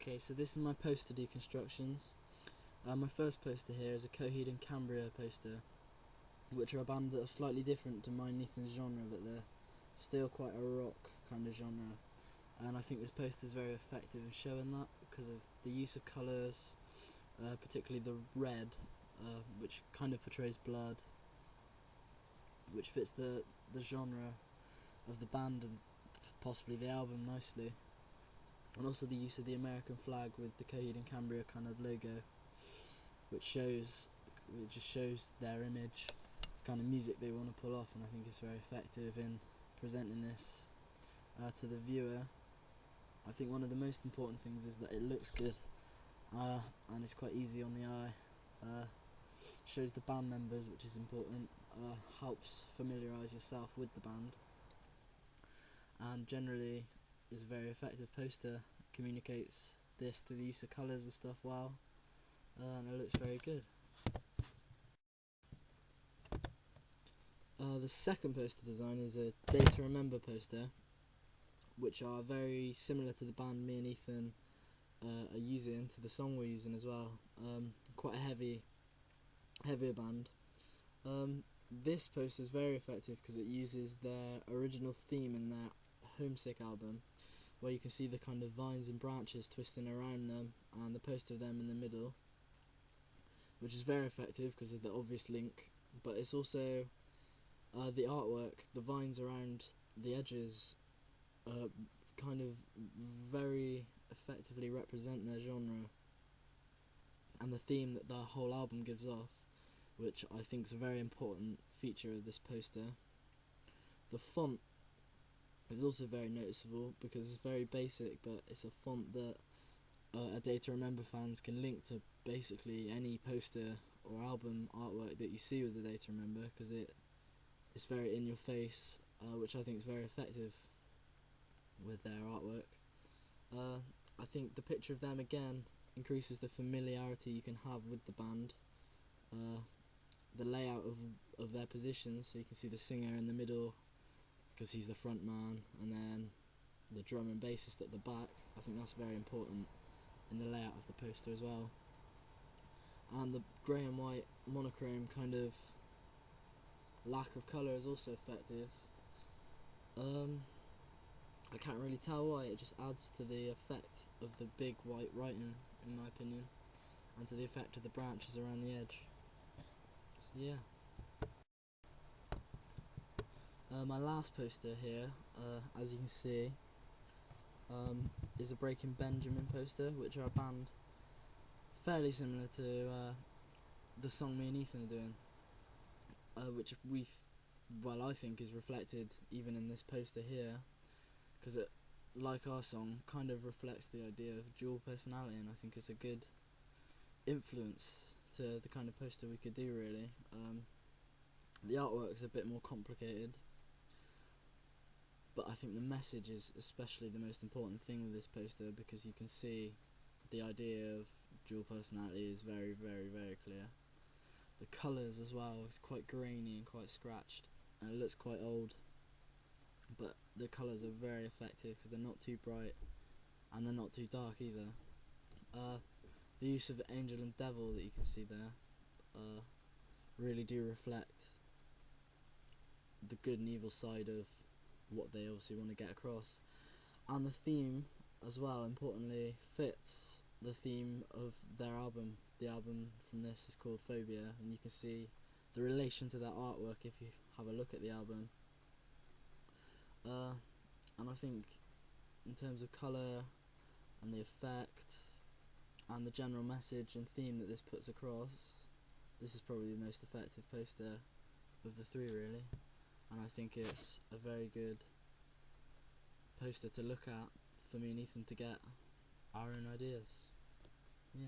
Okay, so this is my poster deconstructions. My first poster here is a Coheed and Cambria poster, which are a band that are slightly different to mine Ethan's genre, but they're still quite a rock kind of genre. And I think this poster is very effective in showing that because of the use of colours, particularly the red, which kind of portrays blood, which fits the genre of the band and possibly the album nicely. And also the use of the American flag with the Coheed and Cambria kind of logo, which just shows their image, the kind of music they want to pull off, and I think it's very effective in presenting this to the viewer. I think one of the most important things is that it looks good, and it's quite easy on the eye. Shows the band members, which is important, helps familiarise yourself with the band, and generally is a very effective poster. Communicates this through the use of colours and stuff well, and it looks very good. The second poster design is a Day to Remember poster, which are very similar to the band me and Ethan are using, to the song we're using as well. Quite a heavier band. This poster is very effective because it uses their original theme in their Homesick album, where you can see the kind of vines and branches twisting around them and the poster of them in the middle, which is very effective because of the obvious link. But it's also the artwork, the vines around the edges kind of very effectively represent their genre and the theme that the whole album gives off, which I think is a very important feature of this poster. The font is also very noticeable because it's very basic, but it's a font that a Day to Remember fans can link to basically any poster or album artwork that you see with the Day to Remember, because it's very in your face, which I think is very effective with their artwork. I think the picture of them again increases the familiarity you can have with the band. The layout of their positions, so you can see the singer in the middle because he's the front man, and then the drum and bassist at the back. I think that's very important in the layout of the poster as well. And the grey and white monochrome kind of lack of colour is also effective. I can't really tell why, it just adds to the effect of the big white writing, in my opinion, and to the effect of the branches around the edge. So yeah. My last poster here, as you can see, is a Breaking Benjamin poster, which are a band fairly similar to the song me and Ethan are doing, which I think is reflected even in this poster here, because it, like our song, kind of reflects the idea of dual personality, and I think it's a good influence to the kind of poster we could do, really. The artwork's a bit more complicated, but I think the message is especially the most important thing with this poster, because you can see the idea of dual personality is very, very, very clear. The colours as well is quite grainy and quite scratched, and it looks quite old, but the colours are very effective because they're not too bright and they're not too dark either. The use of angel and devil that you can see there really do reflect the good and evil side of what they obviously want to get across, and the theme as well, importantly, fits the theme of their album. The album from this is called Phobia, and you can see the relation to that artwork if you have a look at the album. And I think in terms of colour and the effect and the general message and theme that this puts across, this is probably the most effective poster of the three, really, and I think it's a very good poster to look at for me and Ethan to get our own ideas. Yeah.